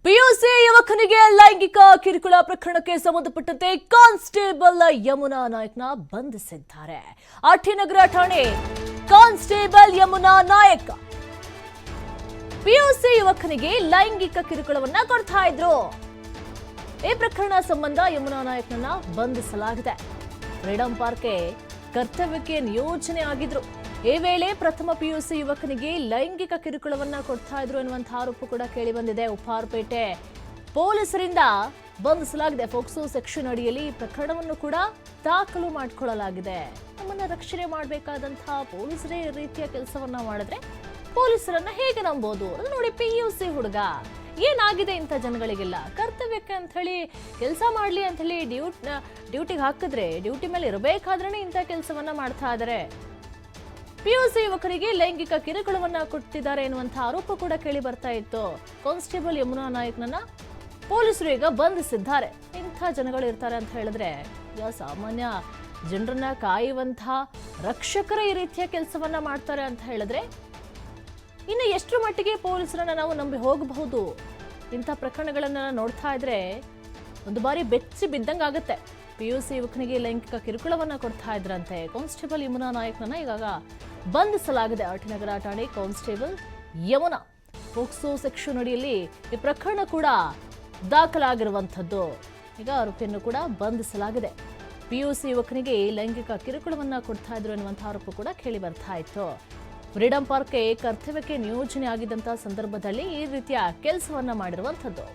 PUC ಯುವಕನಿಗೆ ಲೈಂಗಿಕ ಕಿರುಕುಳ ಪ್ರಕರಣಕ್ಕೆ ಸಂಬಂಧಪಟ್ಟಂತೆ ಕಾನ್ಸ್ಟೇಬಲ್ ಯಮುನಾ ನಾಯಕ್ನ ಬಂಧಿಸಿದ್ದಾರೆ. ಆಟಿನಗರ ಠಾಣೆ ಕಾನ್ಸ್ಟೇಬಲ್ ಯಮುನಾ ನಾಯಕ್ ಪಿಯುಸಿ ಯುವಕನಿಗೆ ಲೈಂಗಿಕ ಕಿರುಕುಳವನ್ನ ಕೊಡ್ತಾ ಇದ್ರು. ಈ ಪ್ರಕರಣ ಸಂಬಂಧ ಯಮುನಾ ನಾಯಕ್ನನ್ನ ಬಂಧಿಸಲಾಗಿದೆ. ಫ್ರೀಡಂ ಪಾರ್ಕ್ಗೆ ಕರ್ತವ್ಯಕ್ಕೆ ನಿಯೋಜನೆ ಆಗಿದ್ರು. ಈ ವೇಳೆ ಪ್ರಥಮ ಪಿಯುಸಿ ಯುವಕನಿಗೆ ಲೈಂಗಿಕ ಕಿರುಕುಳವನ್ನ ಕೊಡ್ತಾ ಇದ್ರು ಎನ್ನುವಂತಹ ಆರೋಪ ಕೂಡ ಕೇಳಿ ಬಂದಿದೆ. ಉಪ್ಪಾರಪೇಟೆ ಪೊಲೀಸರಿಂದ ಬಂಧಿಸಲಾಗಿದೆ. ಫೋಕ್ಸೋ ಸೆಕ್ಷನ್ ಅಡಿಯಲ್ಲಿ ಈ ಪ್ರಕರಣವನ್ನು ಕೂಡ ದಾಖಲು ಮಾಡಿಕೊಳ್ಳಲಾಗಿದೆ. ನಮ್ಮನ್ನ ರಕ್ಷಣೆ ಮಾಡಬೇಕಾದಂತಹ ಪೊಲೀಸರೇ ಈ ರೀತಿಯ ಕೆಲಸವನ್ನ ಮಾಡಿದ್ರೆ ಪೊಲೀಸರನ್ನ ಹೇಗೆ ನಂಬೋದು? ನೋಡಿ, ಪಿಯುಸಿ ಹುಡುಗ ಏನಾಗಿದೆ ಇಂಥ ಜನಗಳಿಗೆಲ್ಲ ಕರ್ತವ್ಯಕ್ಕೆ ಅಂತ ಹೇಳಿ ಕೆಲಸ ಮಾಡ್ಲಿ ಅಂತ ಹೇಳಿ ಡ್ಯೂಟಿಗೆ ಹಾಕಿದ್ರೆ ಡ್ಯೂಟಿ ಮೇಲೆ ಇರಬೇಕಾದ್ರೆ ಇಂಥ ಕೆಲಸವನ್ನ ಮಾಡ್ತಾ ಇದ್ದಾರೆ. ಪಿಯುಸಿ ಯುವಕರಿಗೆ ಲೈಂಗಿಕ ಕಿರುಕುಳವನ್ನ ಕೊಟ್ಟಿದ್ದಾರೆ ಎನ್ನುವಂತಹ ಆರೋಪ ಕೂಡ ಕೇಳಿ ಬರ್ತಾ ಇತ್ತು. ಕಾನ್ಸ್ಟೇಬಲ್ ಯಮುನಾ ನಾಯಕ್ನನ್ನ ಪೊಲೀಸರು ಈಗ ಬಂಧಿಸಿದ್ದಾರೆ. ಇಂಥ ಜನಗಳು ಇರ್ತಾರೆ ಅಂತ ಹೇಳಿದ್ರೆ ಸಾಮಾನ್ಯ ಜನರನ್ನ ಕಾಯುವಂತಹ ರಕ್ಷಕರ ಈ ರೀತಿಯ ಕೆಲಸವನ್ನ ಮಾಡ್ತಾರೆ ಅಂತ ಹೇಳಿದ್ರೆ ಇನ್ನು ಎಷ್ಟರ ಮಟ್ಟಿಗೆ ಪೊಲೀಸರನ್ನ ನಾವು ನಂಬಿ ಹೋಗಬಹುದು? ಇಂಥ ಪ್ರಕರಣಗಳನ್ನ ನೋಡ್ತಾ ಇದ್ರೆ ಒಂದು ಬಾರಿ ಬೆಚ್ಚಿ ಬಿದ್ದಂಗಾಗುತ್ತೆ. ಪಿಯುಸಿ ಯುವಕನಿಗೆ ಲೈಂಗಿಕ ಕಿರುಕುಳವನ್ನ ಕೊಡ್ತಾ ಇದ್ರಂತೆ. ಕಾನ್ಸ್ಟೇಬಲ್ ಯಮುನಾ ನಾಯಕ್ನನ್ನ ಈಗಾಗ ಬಂಧಿಸಲಾಗಿದೆ. ಆಟಿನಗರ ಠಾಣೆ ಕಾನ್ಸ್ಟೇಬಲ್ ಯಮುನಾ ಫೋಕ್ಸೋ ಸೆಕ್ಷನ್ ಅಡಿಯಲ್ಲಿ ಈ ಪ್ರಕರಣ ಕೂಡ ದಾಖಲಾಗಿರುವಂಥದ್ದು. ಈಗ ಆರೋಪಿಯನ್ನು ಕೂಡ ಬಂಧಿಸಲಾಗಿದೆ. ಪಿಯುಸಿ ಯುವಕನಿಗೆ ಲೈಂಗಿಕ ಕಿರುಕುಳವನ್ನ ಕೊಡ್ತಾ ಇದ್ರು ಎನ್ನುವಂತಹ ಆರೋಪ ಕೂಡ ಕೇಳಿ ಬರ್ತಾ ಇತ್ತು. ಫ್ರೀಡಂ ಪಾರ್ಕ್ಗೆ ಕರ್ತವ್ಯಕ್ಕೆ ನಿಯೋಜನೆ ಆಗಿದ್ದಂತಹ ಸಂದರ್ಭದಲ್ಲಿ ಈ ರೀತಿಯ ಕೆಲಸವನ್ನ ಮಾಡಿರುವಂಥದ್ದು.